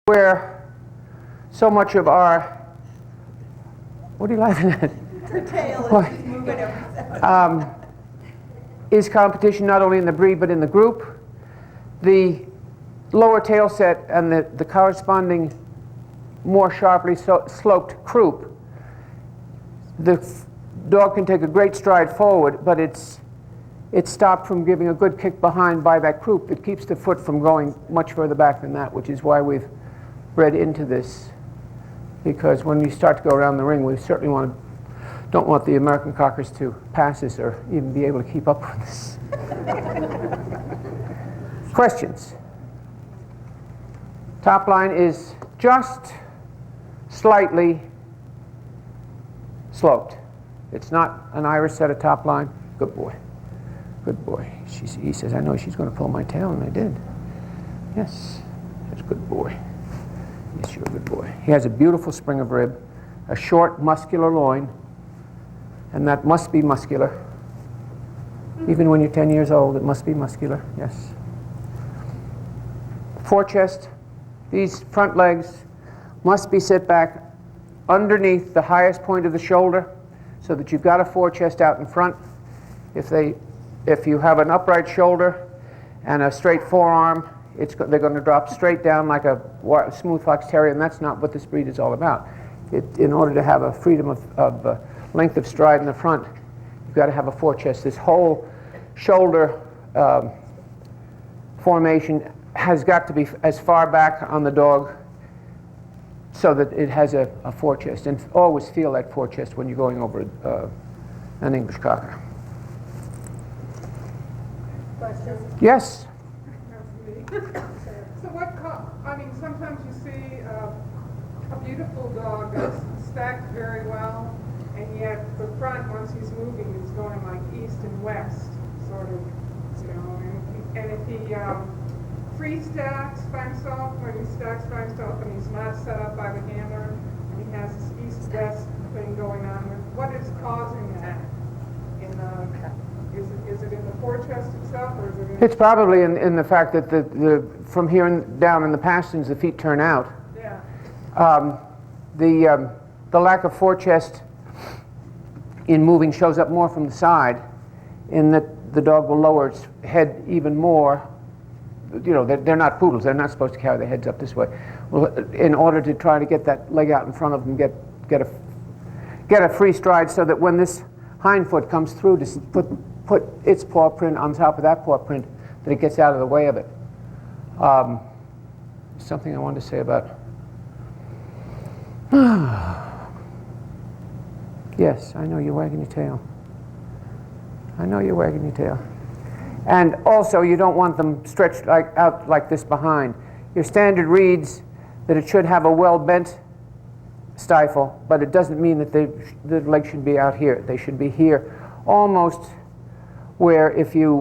where so much of our, what are you laughing at? Her tail is just moving every second. Is competition not only in the breed but in the group. The lower tail set and the corresponding more sharply sloped croup, the dog can take a great stride forward, but it's stopped from giving a good kick behind by that croup. It keeps the foot from going much further back than that, which is why we've bred into this. Because when you start to go around the ring, we certainly don't want the American Cockers to pass us or even be able to keep up with us. Questions? Top line is just slightly sloped. It's not an Irish set of top line. Good boy. Good boy. He says, I know she's going to pull my tail, and I did. Yes, that's a good boy. Yes, you're a good boy. He has a beautiful spring of rib, a short, muscular loin, and that must be muscular. Even when you're 10 years old, it must be muscular, yes. Forechest, these front legs must be set back underneath the highest point of the shoulder so that you've got a forechest out in front. If you have an upright shoulder and a straight forearm, they're going to drop straight down like a smooth fox terrier, and that's not what this breed is all about. In order to have a freedom of length of stride in the front, you've got to have a forechest. This whole shoulder formation has got to be as far back on the dog so that it has a forechest. And always feel that forechest when you're going over an English Cocker. Question? Yes? So sometimes you see a beautiful dog that's stacked very well, and yet the front, once he's moving, is going like east and west, sort of, and if he free stacks by himself, when he stacks by himself and he's not set up by the handler, and he has this east-west thing going on, what is causing that? Is it in the forechest itself, or is it in... It's probably in the fact that from here down in the pasterns, the feet turn out. Yeah. The lack of forechest in moving shows up more from the side, in that the dog will lower its head even more. They're not poodles. They're not supposed to carry their heads up this way. Well, in order to try to get that leg out in front of them, get a free stride, so that when this hind foot comes through to put its paw print on top of that paw print, that it gets out of the way of it. Something I wanted to say about... Yes, I know you're wagging your tail. I know you're wagging your tail. And also, you don't want them stretched out like this behind. Your standard reads that it should have a well-bent stifle, but it doesn't mean that the legs should be out here. They should be here, almost where if you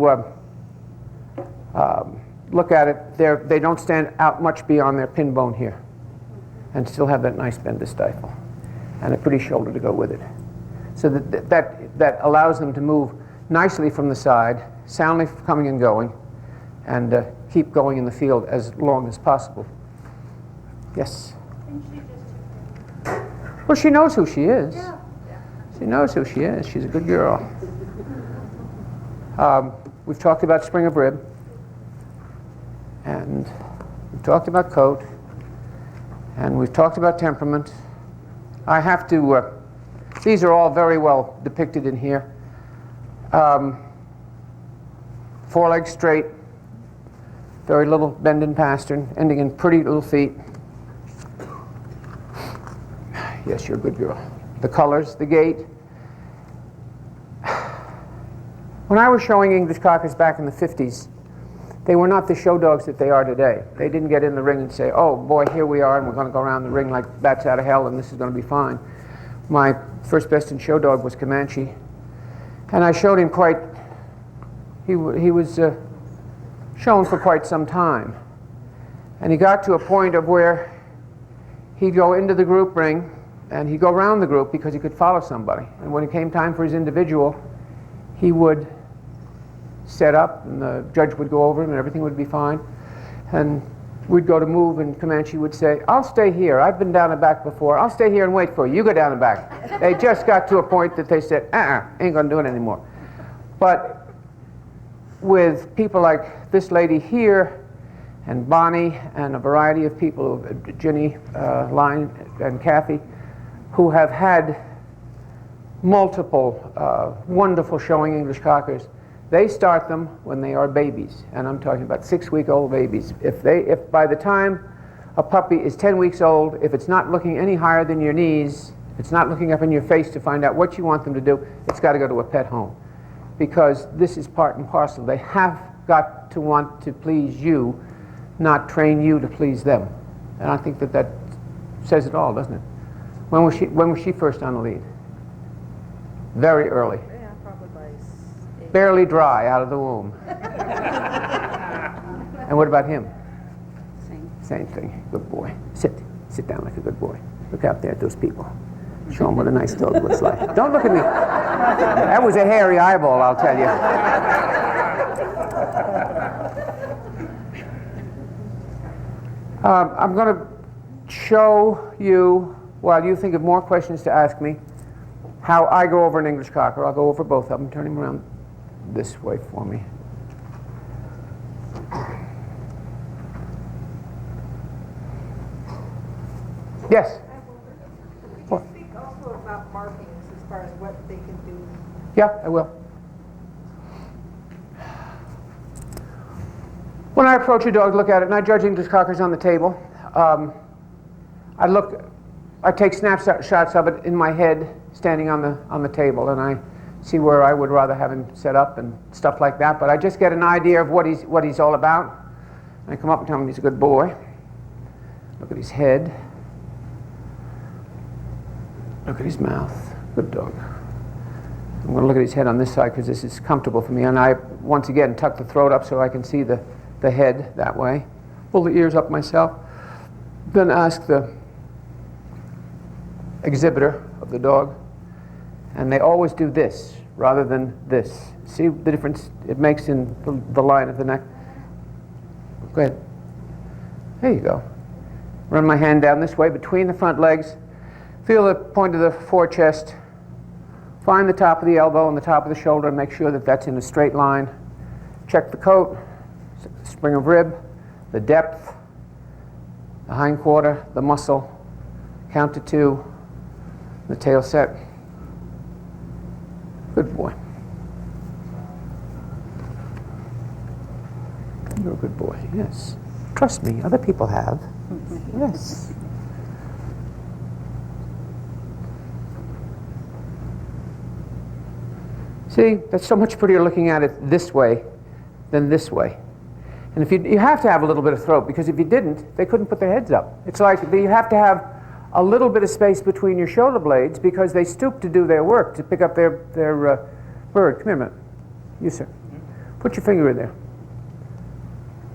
look at it, they don't stand out much beyond their pin bone here, and still have that nice bend to stifle, and a pretty shoulder to go with it. So that allows them to move nicely from the side, soundly coming and going, and keep going in the field as long as possible. Yes? Well, she knows who she is. Yeah. She knows who she is. She's a good girl. We've talked about spring of rib, and we've talked about coat, and we've talked about temperament. I have to, these are all very well depicted in here. Forelegs straight, very little bend in pastern, ending in pretty little feet. Yes, you're a good girl. The colors, the gait. When I was showing English Cockers back in the 50s, they were not the show dogs that they are today. They didn't get in the ring and say, oh boy, here we are, and we're going to go around the ring like bats out of hell, and this is going to be fine. My first best in show dog was Comanche, and I showed him he was shown for quite some time. And he got to a point of where he'd go into the group ring, and he'd go around the group because he could follow somebody. And when it came time for his individual, he would set up, and the judge would go over him, and everything would be fine. And we'd go to move, and Comanche would say, I'll stay here. I've been down the back before. I'll stay here and wait for you. You go down the back. They just got to a point that they said, ain't going to do it anymore. But with people like this lady here, and Bonnie, and a variety of people, Ginny, Line, and Kathy, who have had multiple wonderful showing English Cockers, they start them when they are babies, and I'm talking about 6-week-old babies. If by the time a puppy is 10 weeks old, if it's not looking any higher than your knees, if it's not looking up in your face to find out what you want them to do, it's got to go to a pet home, because this is part and parcel. They have got to want to please you, not train you to please them. And I think that says it all, doesn't it? When was she first on the lead? Very early. Yeah, probably by 8. Barely dry out of the womb. And what about him? Same thing. Good boy. Sit down like a good boy. Look out there at those people. Show them what a nice dog looks like. Don't look at me. That was a hairy eyeball, I'll tell you. I'm going to show you, while you think of more questions to ask me, how I go over an English Cocker. I'll go over both of them. Turn him around this way for me. Yes? Could you speak also about markings as far as what they can do? Yeah, I will. When I approach a dog, look at it, and I judge English Cockers on the table. I take snapshots of it in my head, standing on the table, and I see where I would rather have him set up and stuff like that. But I just get an idea of what he's all about. I come up and tell him he's a good boy. Look at his head. Look at his mouth. Good dog. I'm going to look at his head on this side because this is comfortable for me. And I, once again, tuck the throat up so I can see the head that way. Pull the ears up myself. Then ask the exhibitor of the dog. And they always do this rather than this. See the difference it makes in the line of the neck? Go ahead. There you go. Run my hand down this way between the front legs. Feel the point of the forechest. Find the top of the elbow and the top of the shoulder and make sure that that's in a straight line. Check the coat, spring of rib, the depth, the hind quarter, the muscle. Count to 2. The tail set. Good boy. You're a good boy, yes. Trust me, other people have. Yes. See, that's so much prettier looking at it this way than this way. And if you have to have a little bit of throat, because if you didn't, they couldn't put their heads up. It's like you have to have a little bit of space between your shoulder blades because they stoop to do their work, to pick up their bird. Come here a minute. You, sir. Put your finger in there.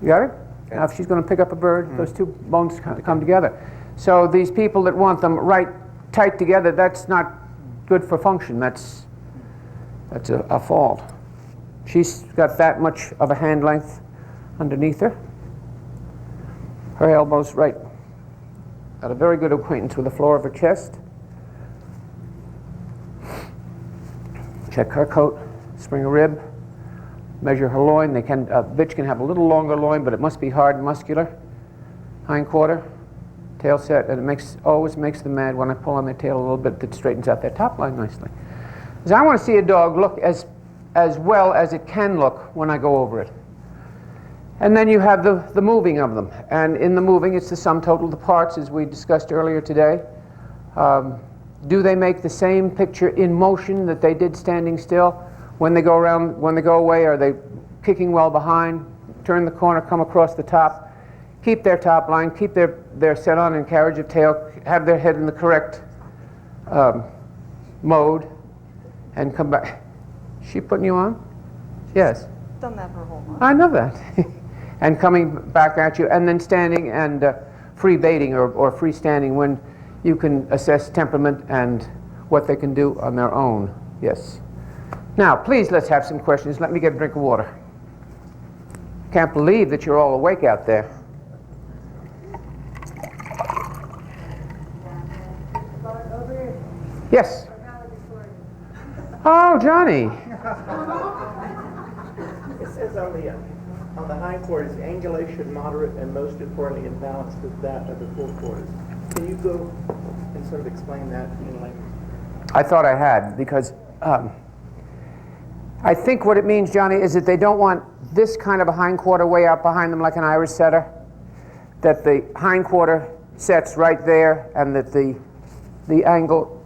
You got it? Okay. Now, if she's going to pick up a bird, those two bones come together. So these people that want them right tight together, that's not good for function. That's a fault. She's got that much of a hand length underneath her. Her elbow's right. Got a very good acquaintance with the floor of her chest. Check her coat, spring a rib, measure her loin. A bitch can have a little longer loin, but it must be hard and muscular. Hind quarter, tail set, and it always makes them mad when I pull on their tail a little bit. That straightens out their top line nicely. Because I want to see a dog look as well as it can look when I go over it. And then you have the moving of them. And in the moving, it's the sum total of the parts, as we discussed earlier today. Do they make the same picture in motion that they did standing still? When they go around, when they go away, are they kicking well behind? Turn the corner, come across the top. Keep their top line, keep their set on and carriage of tail, have their head in the correct mode, and come back. She putting you on? Yes. Done that her whole life. I know that. And coming back at you, and then standing and free baiting or free standing when you can assess temperament and what they can do on their own. Yes. Now, please, let's have some questions. Let me get a drink of water. Can't believe that you're all awake out there. Yes. Oh, Johnny. It says on the hindquarters, angulation moderate and most importantly in balance with that of the forequarters. Can you go and sort of explain that in language? I thought I had, because I think what it means, Johnny, is that they don't want this kind of a hindquarter way out behind them like an Irish setter, that the hindquarter sets right there and that the angle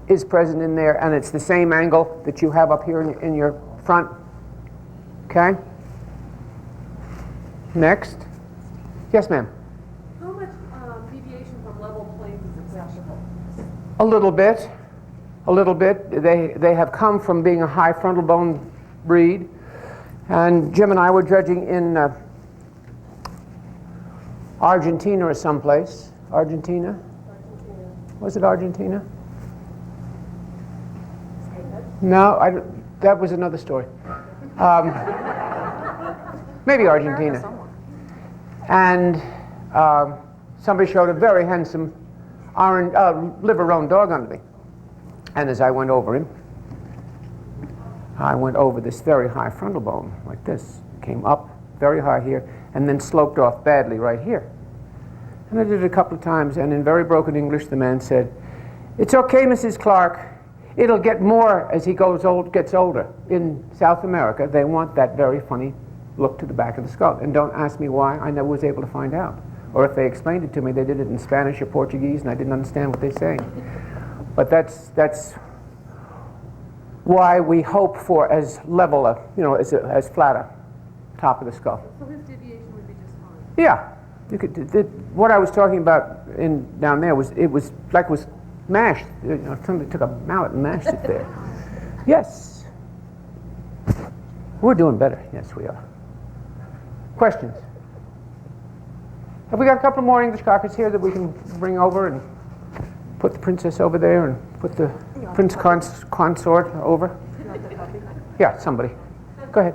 is present in there, and it's the same angle that you have up here in your front. Okay? Next. Yes, ma'am. How much deviation from level planes is acceptable? A little bit. A little bit. They have come from being a high frontal bone breed, and Jim and I were judging in Argentina or someplace. Argentina? Was it Argentina? No, that was another story. Maybe Argentina. And somebody showed a very handsome orange, liver-roan dog under me. And as I went over him, I went over this very high frontal bone, like this. Came up very high here, and then sloped off badly right here. And I did it a couple of times, and in very broken English, the man said, "It's okay, Mrs. Clark. It'll get more as he gets older. In South America, they want that very funny look to the back of the skull. And don't ask me why. I never was able to find out. Or if they explained it to me, they did it in Spanish or Portuguese, and I didn't understand what they're saying. But that's why we hope for as level a, as flat a top of the skull. So his deviation would be just fine? Yeah. You could, what I was talking about down there was, it was like it was mashed. Somebody took a mallet and mashed it there. Yes. We're doing better. Yes, we are. Questions? Have we got a couple more English cockers here that we can bring over and put the princess over there and put the prince consort over? Yeah, somebody. Go ahead.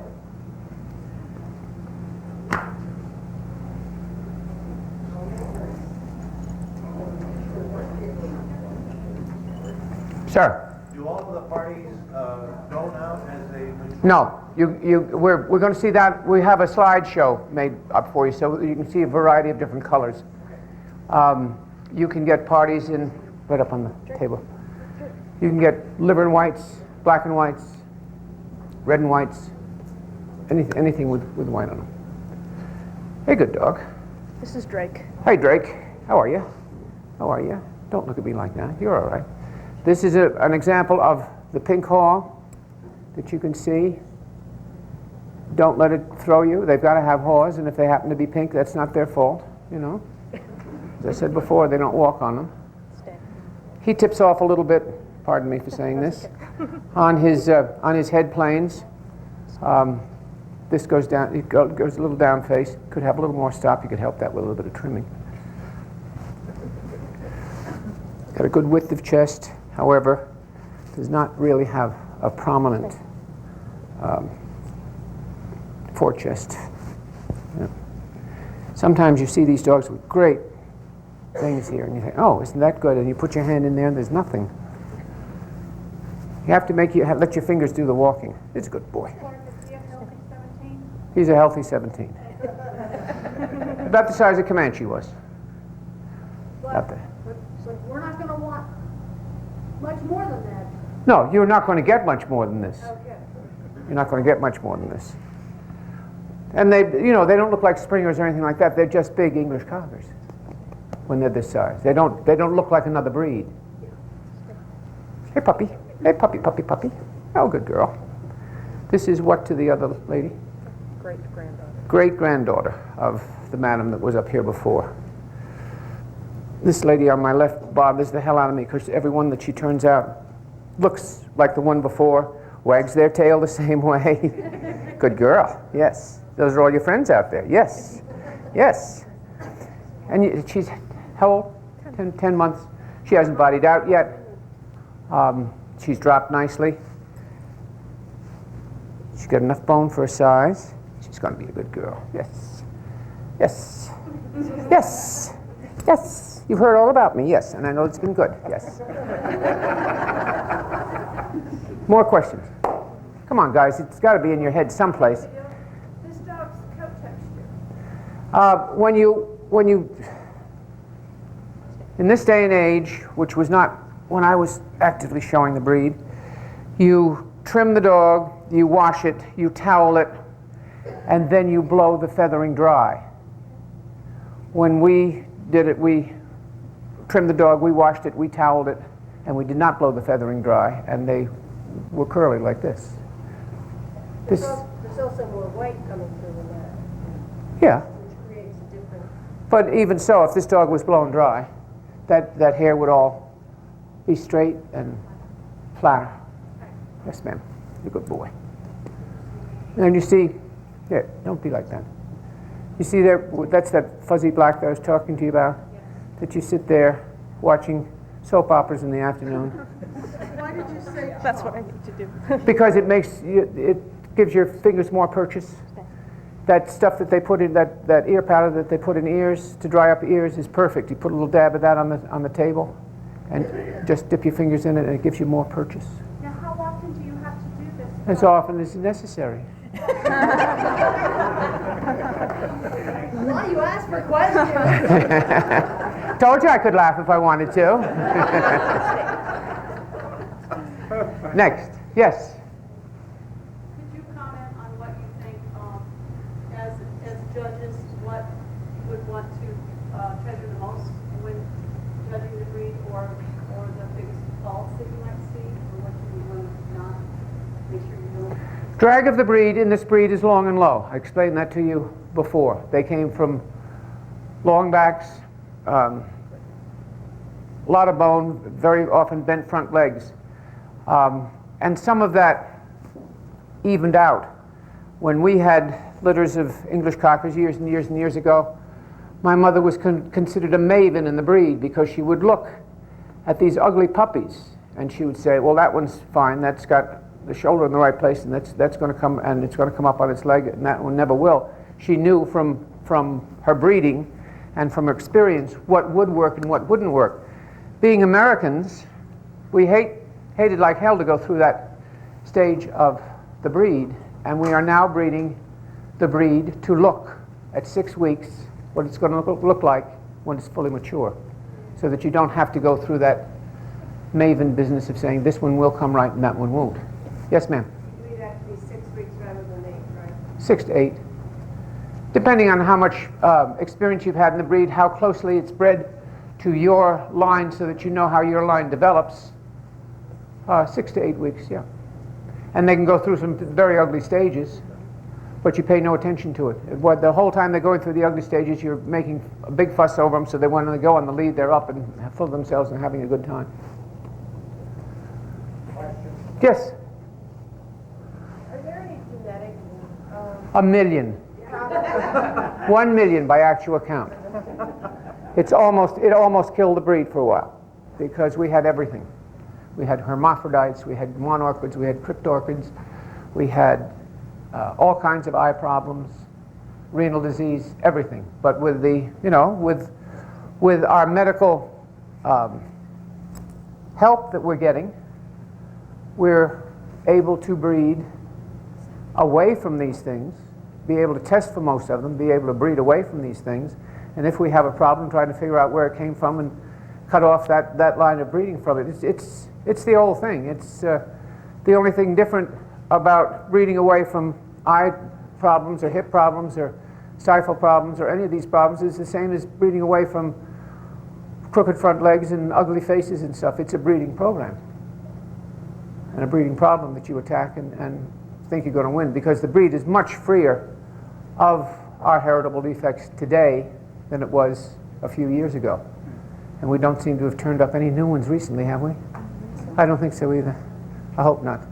Sir. Do all of the parties go now as they mature? No, we're going to see that. We have a slideshow made up for you, so you can see a variety of different colors. You can get parties in right up on the table. You can get liver and whites, black and whites, red and whites, anything with white on them. Hey, good dog. This is Drake. Hey, Drake. How are you? How are you? Don't look at me like that. You're all right. This is an example of the pink haw that you can see. Don't let it throw you. They've got to have haws, and if they happen to be pink, that's not their fault, As I said before, they don't walk on them. He tips off a little bit, pardon me for saying this, on his head planes. This goes down, it goes a little down face. Could have a little more stop. You could help that with a little bit of trimming. Got a good width of chest. However, does not really have a prominent forechest. Yeah. Sometimes you see these dogs with great things here, and you think, "Oh, isn't that good?" And you put your hand in there, and there's nothing. You have to let your fingers do the walking. It's a good boy. He's a healthy 17. About the size of Comanche was. Out there. So we're not going to want much more than that. No, you're not going to get much more than this. Okay. You're not going to get much more than this. And they don't look like springers or anything like that. They're just big English cockers when they're this size. They don't look like another breed. Hey, puppy. Hey, puppy, puppy, puppy. Oh, good girl. This is what to the other lady? Great-granddaughter. Great-granddaughter of the madam that was up here before. This lady on my left bothers the hell out of me because everyone that she turns out looks like the one before, wags their tail the same way. Good girl. Yes. Those are all your friends out there. Yes. Yes. And she's how old? 10 months. She hasn't bodied out yet. She's dropped nicely. She's got enough bone for her size. She's going to be a good girl. Yes. Yes. Yes. Yes. You've heard all about me, yes, and I know it's been good, yes. More questions? Come on, guys, it's got to be in your head someplace. This dog's coat texture. When you, in this day and age, which was not when I was actively showing the breed, you trim the dog, you wash it, you towel it, and then you blow the feathering dry. When we did it, we trimmed the dog, we washed it, we toweled it, and we did not blow the feathering dry, and they were curly like this. There's also more white coming through the mat, Yeah, which creates a different. but even so, if this dog was blown dry, that hair would all be straight and flat. Yes, ma'am. You're a good boy. And you see, there, don't be like that. You see there, that's that fuzzy black that I was talking to you about? That you sit there watching soap operas in the afternoon. Why did you say That's what I need to do. Because it makes you, it gives your fingers more purchase. That stuff that they put in, that ear powder that they put in ears to dry up ears is perfect. You put a little dab of that on the table and just dip your fingers in it and it gives you more purchase. Now, how often do you have to do this? As often as necessary. Well, you asked for questions. Told you I could laugh if I wanted to. Next. Yes. Could you comment on what you think, as judges, what you would want to treasure the most when judging the breed, or the biggest faults that you might see, or what you would want to not make sure you don't? Drag of the breed in this breed is long and low. I explained that to you before. They came from long backs, a lot of bone, very often bent front legs. And some of that evened out. When we had litters of English Cockers years and years and years ago, my mother was considered a maven in the breed because she would look at these ugly puppies and she would say, well, that one's fine, that's got the shoulder in the right place and that's going to come, and it's going to come up on its leg, and that one never will. She knew from her breeding and from her experience what would work and what wouldn't work. Being Americans, we hated like hell to go through that stage of the breed, and we are now breeding the breed to look at 6 weeks what it's going to look like when it's fully mature, so that you don't have to go through that maven business of saying this one will come right and that one won't. Yes, ma'am? It'd have to be 6 weeks rather than 8, right? 6 to 8. Depending on how much experience you've had in the breed, how closely it's bred to your line so that you know how your line develops. 6 to 8 weeks, yeah. And they can go through some very ugly stages, but you pay no attention to it. The whole time they're going through the ugly stages, you're making a big fuss over them, so they when they go on the lead, they're up and full of themselves and having a good time. Yes? Are there any genetic? 1 million. 1 million by actual count. It almost killed the breed for a while because we had everything. We had hermaphrodites, we had monorchids, we had cryptorchids, we had all kinds of eye problems, renal disease, everything. But with the, with our medical help that we're getting, we're able to breed away from these things, be able to test for most of them, be able to breed away from these things, and if we have a problem, trying to figure out where it came from and cut off that line of breeding from it. It's the old thing. It's the only thing different about breeding away from eye problems or hip problems or stifle problems or any of these problems is the same as breeding away from crooked front legs and ugly faces and stuff. It's a breeding program and a breeding problem that you attack and think you're going to win, because the breed is much freer of our heritable defects today than it was a few years ago. And we don't seem to have turned up any new ones recently, have we? I don't think so either. I hope not.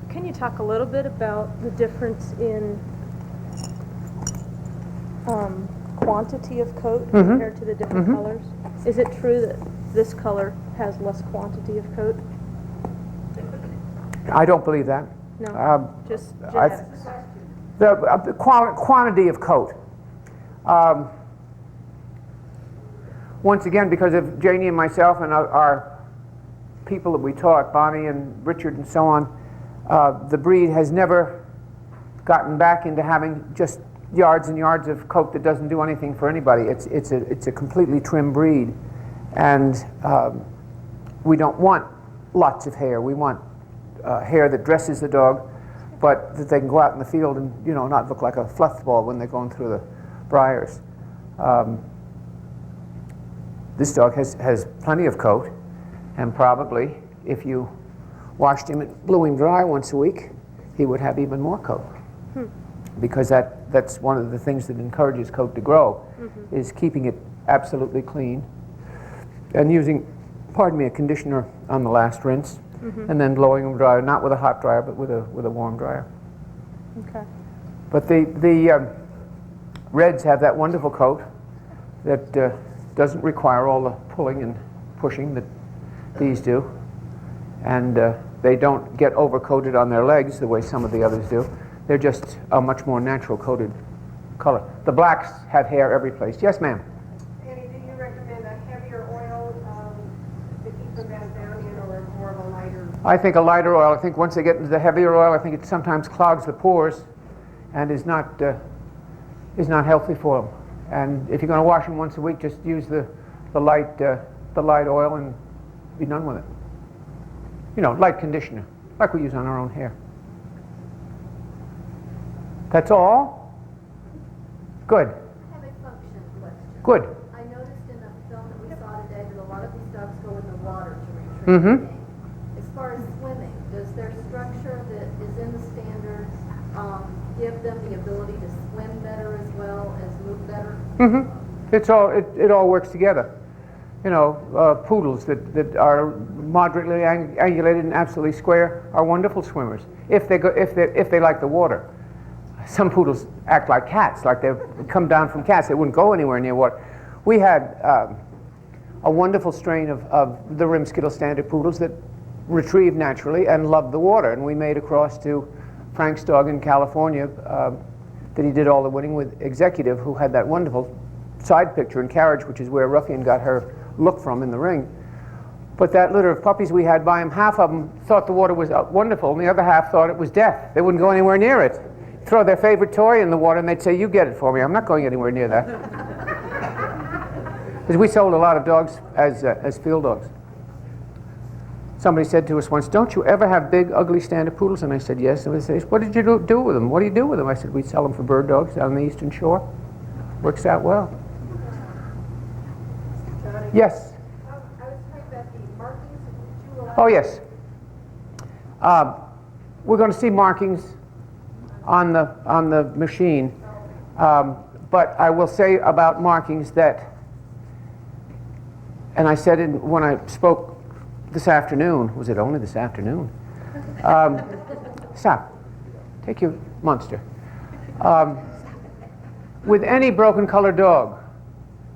Can you talk a little bit about the difference in quantity of coat compared to the different colors? Is it true that this color has less quantity of coat? I don't believe that. No, just I- genetics. The quantity of coat. once again, because of Janie and myself and our people that we taught, Bonnie and Richard and so on, the breed has never gotten back into having just yards and yards of coat that doesn't do anything for anybody. It's a completely trim breed, and we don't want lots of hair. We want hair that dresses the dog, but that they can go out in the field and not look like a fluff ball when they're going through the briars. This dog has plenty of coat, and probably if you washed him and blew him dry once a week, he would have even more coat. Because that's one of the things that encourages coat to grow, is keeping it absolutely clean and using, a conditioner on the last rinse, and then blowing them dry, not with a hot dryer, but with a warm dryer. Okay. But the Reds have that wonderful coat that doesn't require all the pulling and pushing that these do, and they don't get overcoated on their legs the way some of the others do. They're just a much more natural coated color. The blacks have hair every place. Yes, ma'am? Annie, do you recommend a heavier oil to keep them down in, or more of a lighter? I think a lighter oil. I think once they get into the heavier oil, I think it sometimes clogs the pores and is not healthy for them. And if you're going to wash them once a week, just use the light oil and be done with it. Light conditioner, like we use on our own hair. That's all? Good. I have a function question. Good. I noticed in the film that we saw today that a lot of these dogs go in the water to retrieve game. As far as swimming, does their structure that is in the standards give them the ability to swim better as well as move better? It all works together. Poodles that are moderately angulated and absolutely square are wonderful swimmers if they like the water. Some poodles act like cats, like they've come down from cats. They wouldn't go anywhere near water. We had a wonderful strain of the Rimskittle Standard poodles that retrieve naturally and love the water. And we made a cross to Frank's dog in California that he did all the winning with, Executive, who had that wonderful side picture and carriage, which is where Ruffian got her look from in the ring. But that litter of puppies we had by him, half of them thought the water was wonderful, and the other half thought it was death. They wouldn't go anywhere near it. Throw their favorite toy in the water and they'd say, "You get it for me. I'm not going anywhere near that." Because we sold a lot of dogs as field dogs. Somebody said to us once, "Don't you ever have big, ugly standard poodles?" And I said, "Yes." And they said, "What did you do with them? What do you do with them?" I said, "We sell them for bird dogs down the Eastern Shore. Works out well." Yes? I was talking about the markings. Would you allow? Oh, yes. We're going to see markings on the machine, but I will say about markings that, and I said when I spoke this afternoon, was it only this afternoon? Stop. Take your monster. With any broken colored dog,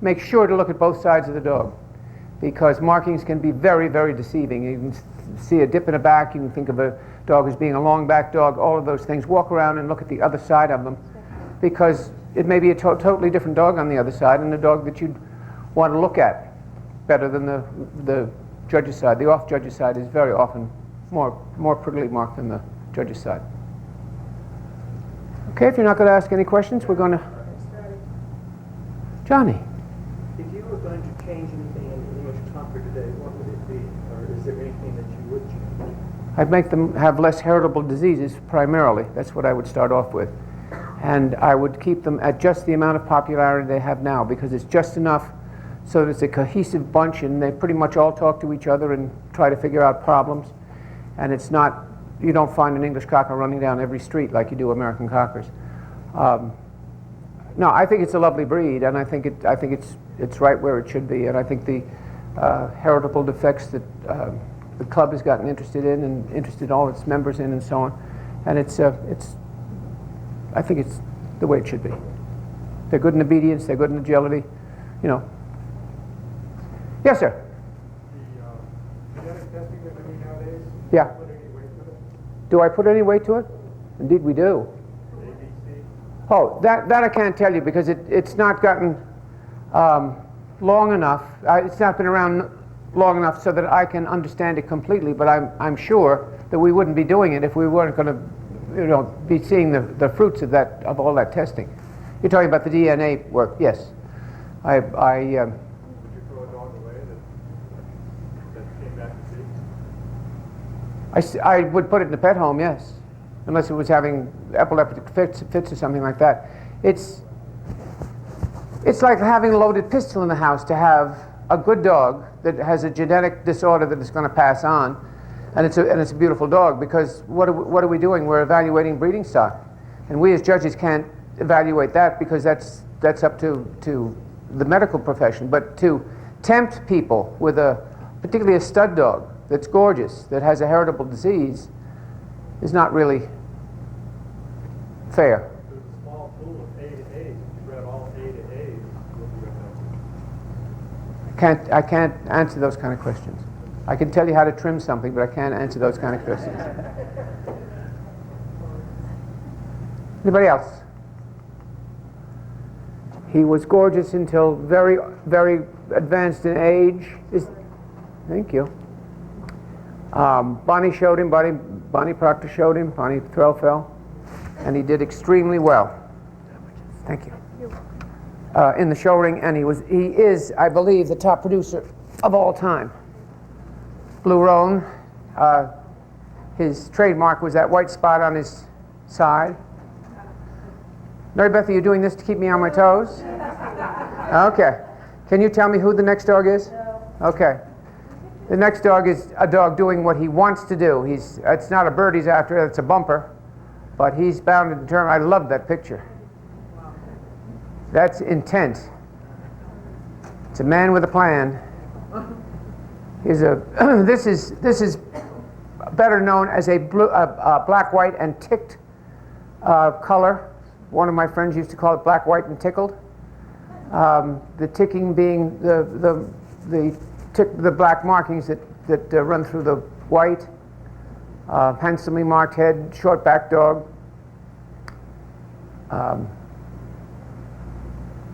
make sure to look at both sides of the dog, because markings can be very, very deceiving. You can see a dip in the back, you can think of a dog as being a long back dog, all of those things. Walk around and look at the other side of them, because it may be a totally different dog on the other side, and a dog that you'd want to look at better than the judge's side. The off judge's side is very often more prettily marked than the judge's side. Okay, if you're not going to ask any questions, we're going to... Johnny. If you were going to change anything in the English Cocker today, what would it be? Or is there anything that you would change? I'd make them have less heritable diseases primarily. That's what I would start off with. And I would keep them at just the amount of popularity they have now, because it's just enough so that it's a cohesive bunch and they pretty much all talk to each other and try to figure out problems. And it's not, you don't find an English Cocker running down every street like you do American Cockers. No, I think it's a lovely breed, and I think it's right where it should be. And I think the heritable defects that the club has gotten interested in and interested all its members in and so on, and I think it's the way it should be. They're good in obedience, they're good in agility, Yes, sir. The genetic testing they're doing nowadays, Yeah. put any weight to it? Do I put any weight to it? Indeed we do. ABC? Oh, that I can't tell you, because it's not gotten long enough. It's not been around long enough so that I can understand it completely, but I'm sure that we wouldn't be doing it if we weren't going to, be seeing the fruits of all that testing. You're talking about the DNA work, yes. Would you throw a dog away that came back to see? I would put it in the pet home, yes, unless it was having epileptic fits or something like that. It's like having a loaded pistol in the house, to have a good dog that has a genetic disorder that is going to pass on, and it's a beautiful dog, because what are we doing? We're evaluating breeding stock, and we as judges can't evaluate that, because that's up to the medical profession. But to tempt people with particularly a stud dog that's gorgeous, that has a heritable disease, is not really fair. There's a small pool of A to A's. If you bred all A to A's, what would you have? I can't answer those kind of questions. I can tell you how to trim something, but I can't answer those kind of questions. Anybody else? He was gorgeous until very, very advanced in age. Thank you. Bonnie showed him. Bonnie Proctor showed him. Bonnie Threlfell, and he did extremely well. Thank you. In the show ring, and he is, I believe, the top producer of all time. Blue Roan, his trademark was that white spot on his side. Mary Beth, are you doing this to keep me on my toes? Okay. Can you tell me who the next dog is? No. Okay. The next dog is a dog doing what he wants to do. It's not a bird he's after, it's a bumper, but he's bound and determined. I love that picture. That's intent. It's a man with a plan. This is better known as a black, white, and ticked color. One of my friends used to call it black, white, and tickled. The ticking being the black markings that run through the white. Handsomely marked head, short back dog.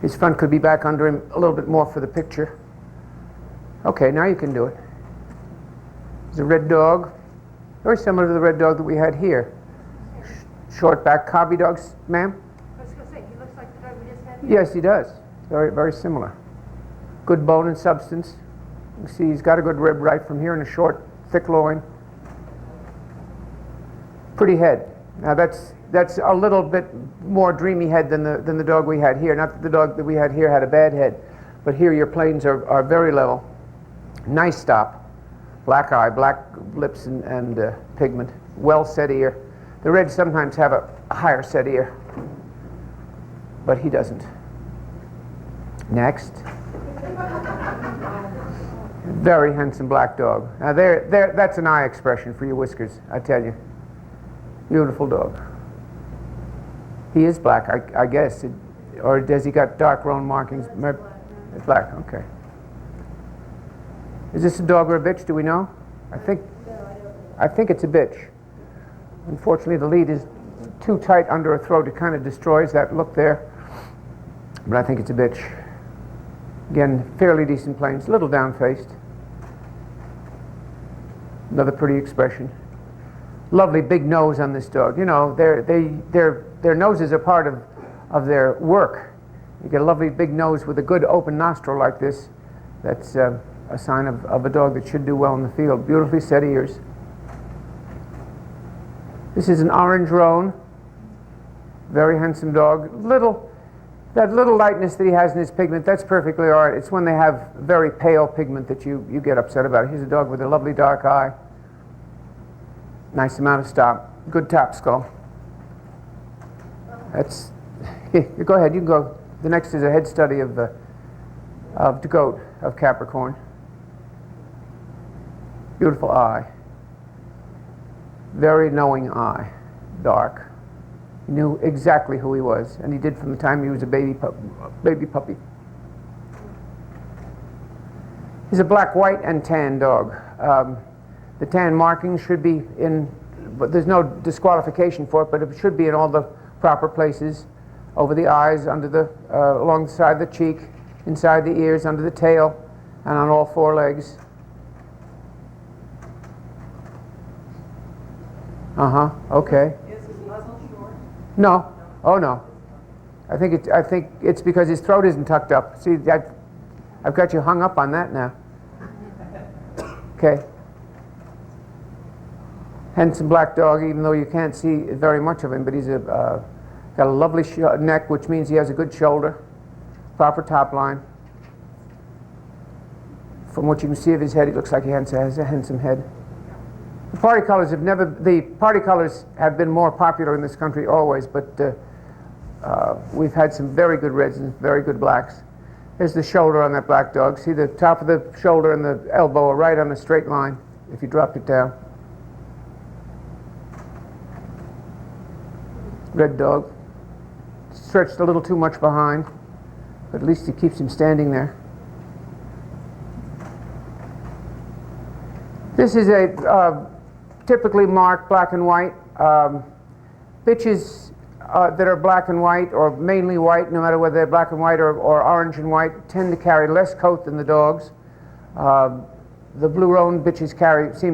His front could be back under him a little bit more for the picture. Okay, now you can do it. There's a red dog, very similar to the red dog that we had here. Short back cobby dogs, ma'am? I was going to say, he looks like the dog we just had. Yes, he does. Very, very similar. Good bone and substance. You see, he's got a good rib right from here and a short, thick loin. Pretty head. Now that's a little bit more dreamy head than the dog we had here. Not that the dog that we had here had a bad head, but here your planes are very level. Nice stop. Black eye, black lips and pigment. Well set ear. The Reds sometimes have a higher set ear, but he doesn't. Next. Very handsome black dog. Now that's an eye expression for your whiskers, I tell you. Beautiful dog. He is black, I guess. Or does he got dark roan markings? It's black, okay. Is this a dog or a bitch, do we know? I think it's a bitch. Unfortunately, the lead is too tight under her throat. It kind of destroys that look there. But I think it's a bitch. Again, fairly decent planes, a little down-faced. Another pretty expression. Lovely big nose on this dog. You know, their noses are part of their work. You get a lovely big nose with a good open nostril like this. That's a sign of a dog that should do well in the field. Beautifully set ears. This is an orange roan. Very handsome dog. That little lightness that he has in his pigment, that's perfectly all right. It's when they have very pale pigment that you get upset about it. He's a dog with a lovely dark eye. Nice amount of stop. Good top skull. That's... Go ahead, you can go. The next is a head study of the goat of Capricorn. Beautiful eye. Very knowing eye. Dark. He knew exactly who he was, and he did from the time he was a baby puppy. He's a black, white, and tan dog. The tan markings should be in, but there's no disqualification for it, but it should be in all the proper places, over the eyes, under the, along the side of the cheek, inside the ears, under the tail, and on all four legs. Okay. Is his muzzle short? No. Oh no. I think it's because his throat isn't tucked up. See, I've got you hung up on that now. Okay. Handsome black dog, even though you can't see very much of him, but he's got a lovely neck, which means he has a good shoulder, proper top line. From what you can see of his head, he looks like he has a handsome head. The party colors have been more popular in this country always, but we've had some very good reds and very good blacks. There's the shoulder on that black dog. See, the top of the shoulder and the elbow are right on a straight line if you dropped it down. Red dog. Stretched a little too much behind, but at least it keeps him standing there. This is a typically marked black and white. Bitches that are black and white, or mainly white, no matter whether they're black and white or orange and white, tend to carry less coat than the dogs. The blue roan bitches seem